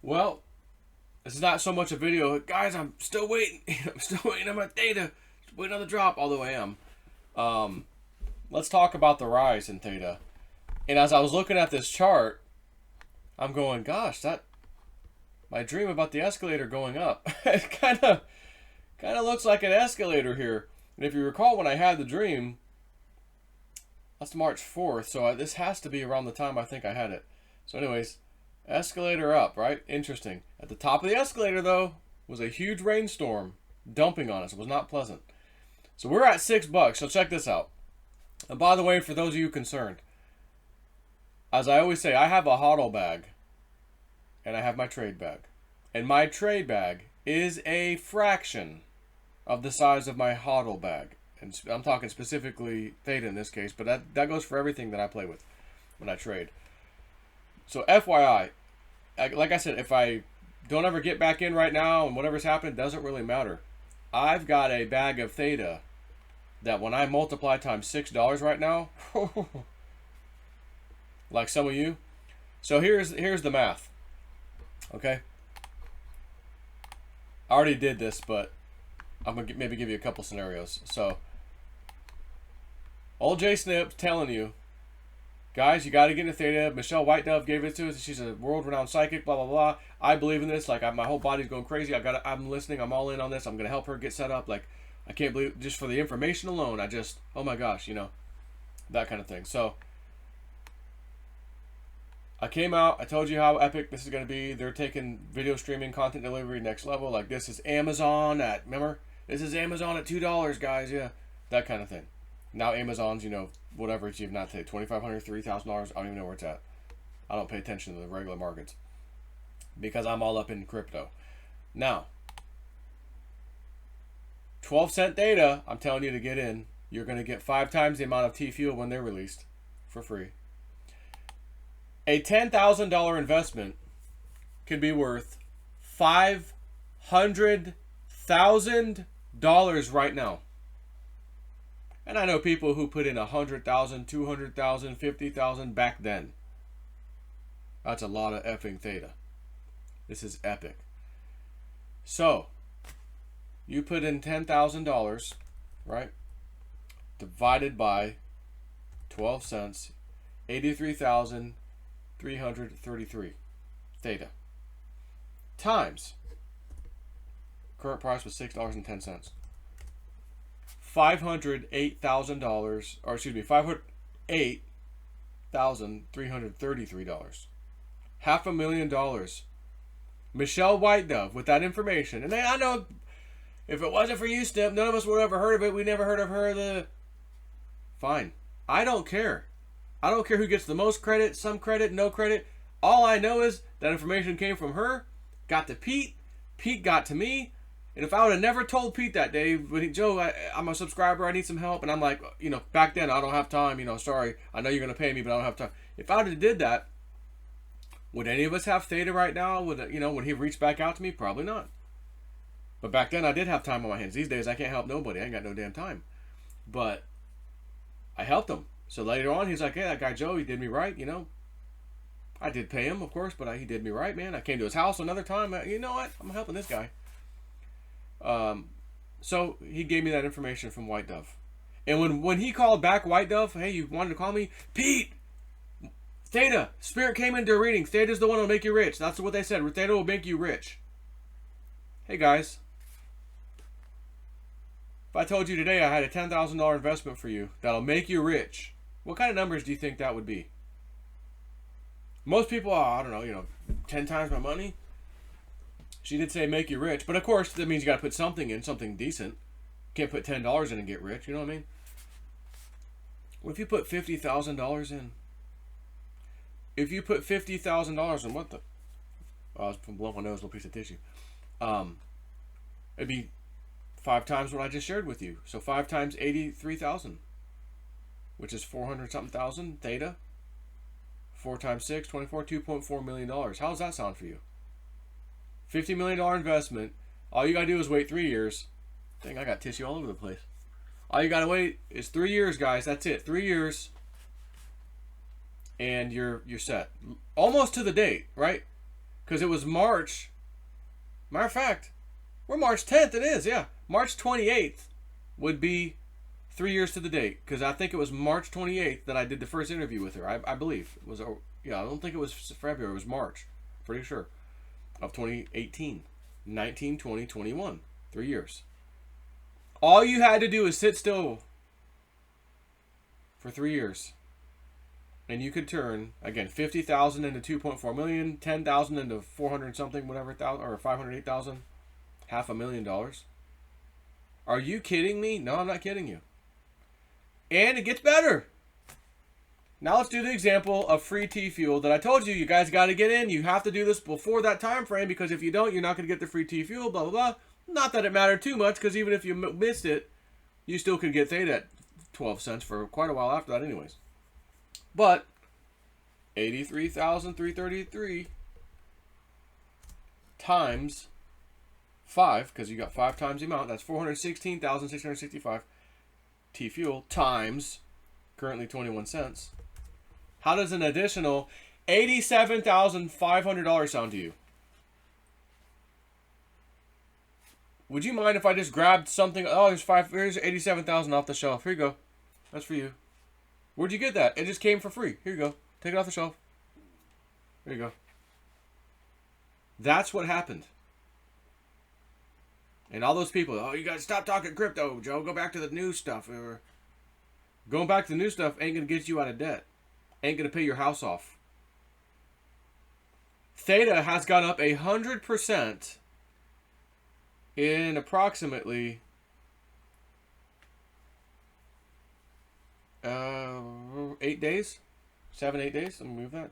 Well, this is not so much a video. Guys, I'm still waiting. I'm still waiting on my Theta. Just waiting on the drop, although I am. Um, let's talk about the rise in Theta. And as I was looking at this chart, I'm going, gosh, that my dream about the escalator going up. It kind of looks like an escalator here. And if you recall when I had the dream, that's March 4th, so this has to be around the time I think I had it. So anyways, escalator up, right? Interesting. At the top of the escalator, though, was a huge rainstorm dumping on us. It was not pleasant. So we're at $6, so check this out. And by the way, for those of you concerned, as I always say, I have a hodl bag, and I have my trade bag. And my trade bag is a fraction of the size of my hodl bag. And I'm talking specifically Theta in this case, but that goes for everything that I play with when I trade. So FYI, like I said, if I don't ever get back in right now and whatever's happened, doesn't really matter. I've got a bag of Theta that when I multiply times $6 right now, like some of you. So here's the math. Okay? I already did this, but I'm going to maybe give you a couple scenarios. So old J Snip's telling you, guys, you got to get into Theta. Michelle White Dove gave it to us. She's a world-renowned psychic, blah, blah, blah. I believe in this. Like, my whole body's going crazy. I'm listening. I'm all in on this. I'm going to help her get set up. Like, I can't believe, just for the information alone, oh my gosh, that kind of thing. So I came out. I told you how epic this is going to be. They're taking video streaming, content delivery next level. Like, this is Amazon remember? This is Amazon at $2, guys. Yeah, that kind of thing. Now Amazon's, whatever it's even not today, $2,500, $3,000. I don't even know where it's at. I don't pay attention to the regular markets because I'm all up in crypto. Now, 12-cent Theta, I'm telling you to get in. You're going to get 5 times the amount of T-Fuel when they're released for free. A $10,000 investment could be worth $500,000 right now. And I know people who put in 100,000, 200,000, 50,000 back then. That's a lot of effing Theta. This is epic. So, you put in $10,000, right? Divided by 12 cents, 83,333 Theta. Times, current price was $6.10. $508,000, or excuse me, $508,333. $500,000. Michelle White Dove with that information. And I know if it wasn't for you, Step, none of us would have ever heard of it. We never heard of her. Fine. I don't care. I don't care who gets the most credit, some credit, no credit. All I know is that information came from her, got to Pete, Pete got to me. And if I would have never told Pete that day, Joe, I'm a subscriber, I need some help. And I'm like, back then, I don't have time, sorry. I know you're going to pay me, but I don't have time. If I would have did that, would any of us have Theta right now? Would he reach back out to me? Probably not. But back then, I did have time on my hands. These days, I can't help nobody. I ain't got no damn time. But I helped him. So later on, he's like, hey, that guy Joe, he did me right, I did pay him, of course, but he did me right, man. I came to his house another time. You know what? I'm helping this guy. So he gave me that information from White Dove. And when he called back White Dove, hey, you wanted to call me? Pete! Theta! Spirit came into a reading. Theta's the one that'll make you rich. That's what they said. Theta will make you rich. Hey, guys. If I told you today I had a $10,000 investment for you that'll make you rich, what kind of numbers do you think that would be? Most people, I don't know, 10 times my money? She did say make you rich, but of course that means you got to put something in, something decent. Can't put $10 in and get rich, you know what I mean? What if you put $50,000 in? If you put $50,000 in, what the? Oh, I was blowing my nose, little piece of tissue. It'd be 5 times what I just shared with you. So 5 times 83,000, which is 400 something thousand Theta. 4 times 6, 24, $2.4 million. How does that sound for you? $50 million investment. All you gotta do is wait 3 years. Dang, I got tissue all over the place. All you gotta wait is 3 years, guys. That's it. 3 years. And you're set. Almost to the date, right? Because it was March. Matter of fact, we're March 10th. It is, yeah. March 28th would be 3 years to the date. Because I think it was March 28th that I did the first interview with her. I believe. It was, yeah, I don't think it was February. It was March. Pretty sure. Of 2018. 19, 20, 21. 3 years. All you had to do is sit still for 3 years. And you could turn, again, 50,000 into 2.4 million, 10,000 into 400 something, whatever, thousand, or 508,000, $500,000. Are you kidding me? No, I'm not kidding you. And it gets better. Now let's do the example of free T-Fuel that I told you guys got to get in. You have to do this before that time frame, because if you don't, you're not going to get the free T-Fuel, blah, blah, blah. Not that it mattered too much, because even if you missed it, you still could get Theta at 12 cents for quite a while after that anyways. But 83,333 times 5, because you got 5 times the amount, that's 416,665 T-Fuel times currently 21 cents. How does an additional $87,500 sound to you? Would you mind if I just grabbed something? Oh, here's 87,000 off the shelf. Here you go. That's for you. Where'd you get that? It just came for free. Here you go. Take it off the shelf. There you go. That's what happened. And all those people, oh, you gotta stop talking crypto, Joe. Go back to the new stuff. Going back to the new stuff ain't gonna get you out of debt. Ain't gonna pay your house off. Theta has gone up 100% in approximately 8 days, 7-8 days. Let me move that,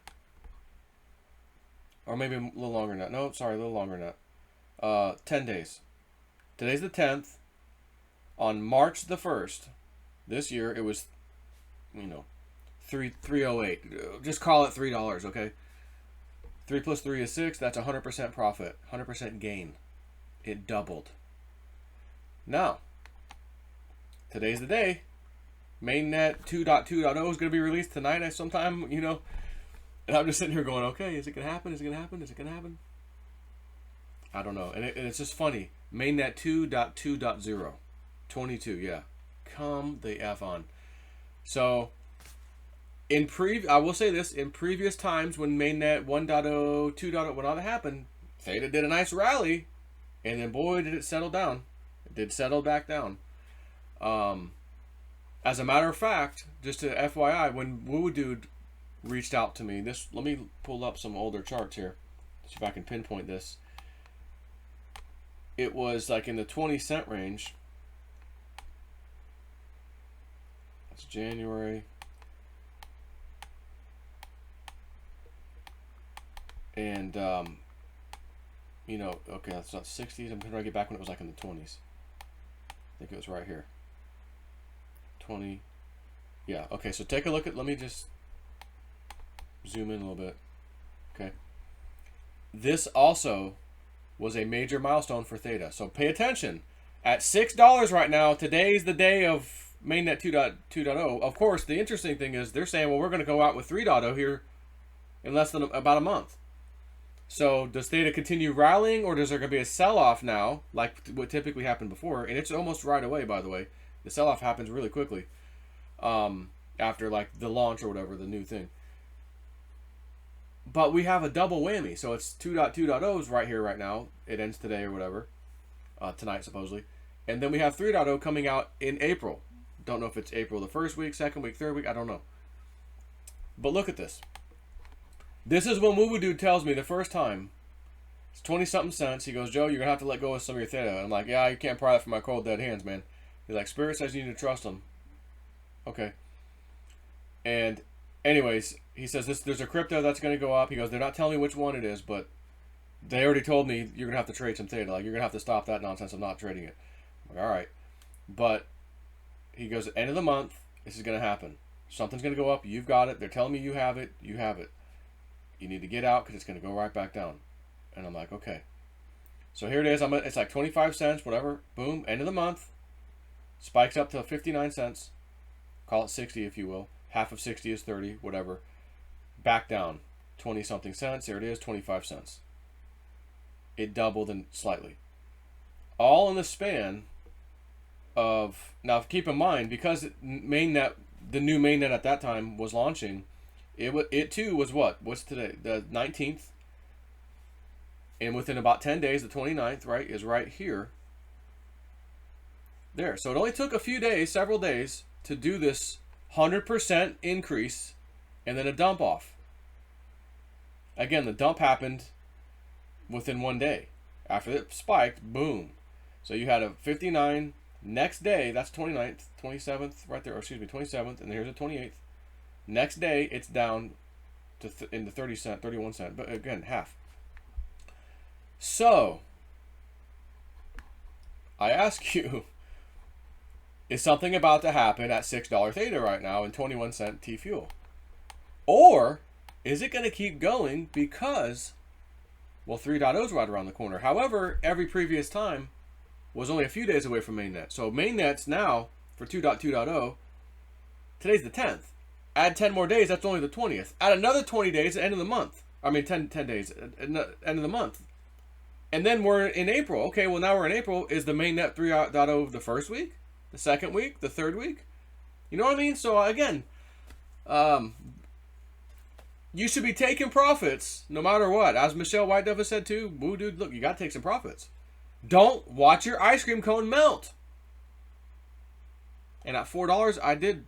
or maybe a little longer than that. No, sorry, a little longer than that. 10 days. Today's the 10th. On March the 1st, this year, it was, $3.08. Just call it $3, okay? 3 plus 3 is 6. That's 100% profit, 100% gain. It doubled. Now, today's the day. Mainnet 2.2.0 is going to be released tonight sometime, and I'm just sitting here going, okay, is it going to happen? Is it going to happen? Is it going to happen? I don't know. And it's just funny. Mainnet 2.2.0. 22, yeah. Come the F on. So, I will say this, in previous times when Mainnet 1.0, 2.0, when all that happened, Theta did a nice rally, and then boy, did it settle down. It did settle back down. As a matter of fact, just to FYI, when Woo Dude reached out to me, let me pull up some older charts here, see if I can pinpoint this. It was like in the 20-cent range. That's January. And, okay, that's not 60s. I'm trying to get back when it was like in the 20s. I think it was right here. 20. Yeah, okay, so take a look at, let me just zoom in a little bit. Okay. This also was a major milestone for Theta. So pay attention. At $6 right now, today's the day of Mainnet 2.2.0. Of course, the interesting thing is they're saying, well, we're going to go out with 3.0 here in less than about a month. So does Theta continue rallying, or does there going to be a sell-off now, like what typically happened before? And it's almost right away, by the way. The sell-off happens really quickly after like the launch or whatever, the new thing. But we have a double whammy. So it's 2.2.0's right here, right now. It ends today or whatever. Tonight, supposedly. And then we have 3.0 coming out in April. Don't know if it's April the first week, second week, third week. I don't know. But look at this. This is when Woo Dude tells me the first time. It's 20-something cents. He goes, Joe, you're going to have to let go of some of your Theta. And I'm like, yeah, you can't pry that from my cold, dead hands, man. He's like, Spirit says you need to trust him. Okay. And anyways, he says there's a crypto that's going to go up. He goes, they're not telling me which one it is, but they already told me you're going to have to trade some Theta. Like, you're going to have to stop that nonsense of not trading it. I'm like, all right. But he goes, at the end of the month, this is going to happen. Something's going to go up. You've got it. They're telling me you have it. You have it. You need to get out because it's going to go right back down. And I'm like, okay. So here it is. It's like 25 cents, whatever. Boom. End of the month. Spikes up to 59 cents. Call it 60 if you will. Half of 60 is 30, whatever. Back down. 20-something cents. There it is, 25 cents. it doubled and slightly. All in the span of, now keep in mind, because mainnet, the new mainnet at that time was launching, it too was what? What's today? The 19th. And within about 10 days, the 29th, right, is right here. There. So it only took a few days, several days, to do this 100% increase and then a dump off. Again, the dump happened within 1 day. After it spiked, boom. So you had a 59 next day, that's 29th, 27th, right there, or excuse me, 27th, and here's the 28th. Next day, it's down to into 30 cent, 31 cent, but again, half. So, I ask you, is something about to happen at $6 Theta right now and 21 cent T fuel? Or is it going to keep going because, well, 3.0 is right around the corner. However, every previous time was only a few days away from mainnet. So mainnet's now, for 2.2.0, today's the 10th. Add 10 more days, that's only the 20th. Add another 20 days at the end of the month. I mean, 10 days at the end of the month. And then we're in April. Okay, well, now we're in April. Is the mainnet 3.0 the first week? The second week? The third week? You know what I mean? So, again, you should be taking profits no matter what. As Michelle White Dove has said too, woo dude, look, you got to take some profits. Don't watch your ice cream cone melt. And at $4, I did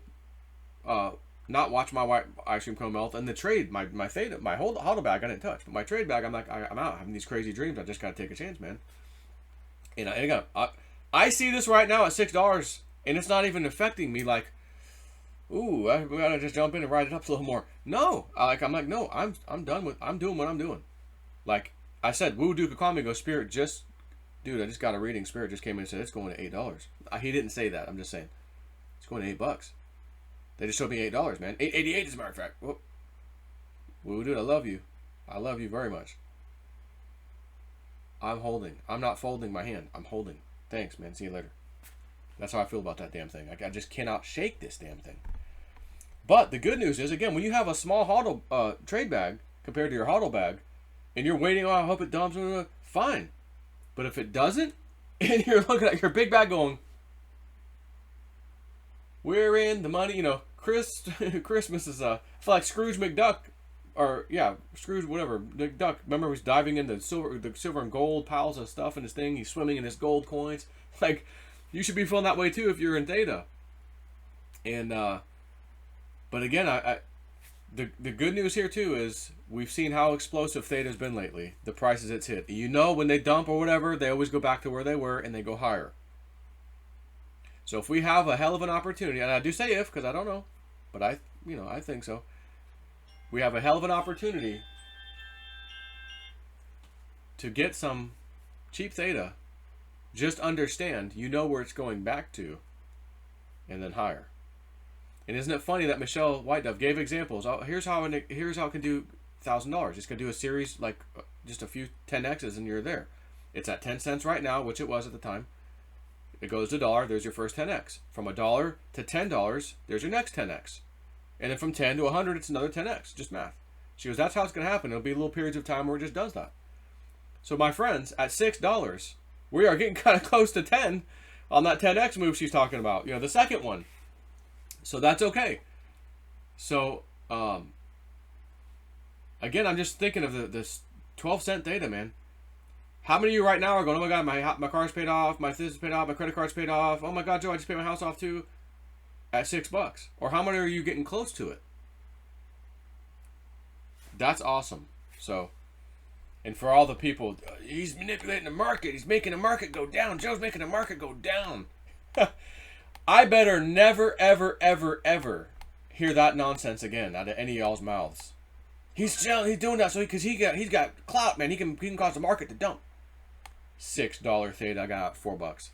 not watch my white ice cream cone melt. And the trade, my Theta, my hodl bag, I didn't touch. But my trade bag, I'm like, I'm out. I'm having these crazy dreams. I just got to take a chance, man. And again, I see this right now at $6, and it's not even affecting me like, ooh, we gotta just jump in and ride it up a little more. No, I'm like, no, I'm done with, I'm doing what I'm doing. Like I said, Woo Duke called me, go, Spirit just, dude, I just got a reading. Spirit just came in and said it's going to $8. He didn't say that. I'm just saying it's going to $8. They just showed me $8, man. $8.88 as a matter of fact. Whoop. Woo dude, I love you. I love you very much. I'm holding. I'm not folding my hand. I'm holding. Thanks, man. See you later. That's how I feel about that damn thing. I just cannot shake this damn thing. But the good news is, again, when you have a small hodl trade bag compared to your hodl bag, and you're waiting, oh, I hope it dumps, fine. But if it doesn't, and you're looking at your big bag going, we're in the money, you know, Christmas is, I feel like Scrooge McDuck, or, yeah, Scrooge, whatever, McDuck, remember he was diving in the silver and gold piles of stuff in his thing, he's swimming in his gold coins. Like, you should be feeling that way too if you're in Theta. And, but again, the good news here too is we've seen how explosive Theta's been lately. The prices it's hit. You know, when they dump or whatever, they always go back to where they were and they go higher. So if we have a hell of an opportunity, and I do say if because I don't know, but I think so. We have a hell of an opportunity to get some cheap Theta. Just understand, you know where it's going back to, and then higher. And isn't it funny that Michelle White Dove gave examples? Oh, here's how it can do $1,000. It's gonna do a series like just a few 10x's, and you're there. It's at 10 cents right now, which it was at the time. It goes to $1. There's your first 10x. From $1 to $10, there's your next 10x. And then from 10 to 100, it's another 10x. Just math. She goes, that's how it's gonna happen. It'll be little periods of time where it just does that. So my friends, at $6, we are getting kind of close to 10 on that 10x move she's talking about. You know, the second one. So that's okay. So, again, I'm just thinking of this 12-cent Theta, man. How many of you right now are going, oh my God, my car's paid off, my this is paid off, my credit card's paid off. Oh my God, Joe, I just paid my house off too at $6. Or how many are you getting close to it? That's awesome. So, and for all the people, he's manipulating the market. He's making the market go down. Joe's making the market go down. I better never, ever, ever, ever hear that nonsense again out of any of y'all's mouths. He's doing that so because he's got clout, man. He can cause the market to dump. $6 Theta. I got $4.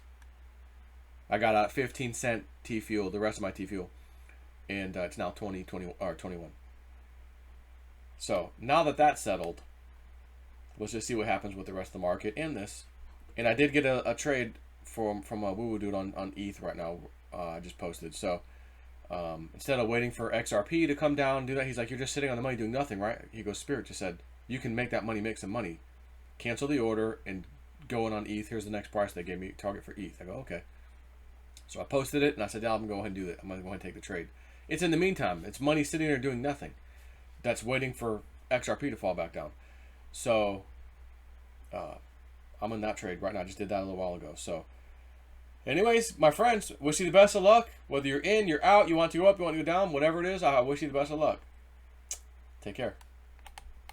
I got a 15-cent T fuel. The rest of my T fuel, and it's now 20 or 21. So now that that's settled, let's just see what happens with the rest of the market and this. And I did get a trade from a woo-woo dude on ETH right now. I just posted. So instead of waiting for XRP to come down and do that, he's like, you're just sitting on the money doing nothing, right? He goes, Spirit just said, you can make that money make some money. cancel the order, and go in on ETH. Here's the next price they gave me, target for ETH. I go, okay. So I posted it, and I said, yeah, I'm going to go ahead and do it. I'm going to go ahead and take the trade. It's in the meantime. It's money sitting there doing nothing. That's waiting for XRP to fall back down. So I'm in that trade right now. I just did that a little while ago. So anyways, my friends, wish you the best of luck. Whether you're in, you're out, you want to go up, you want to go down, whatever it is, I wish you the best of luck. Take care.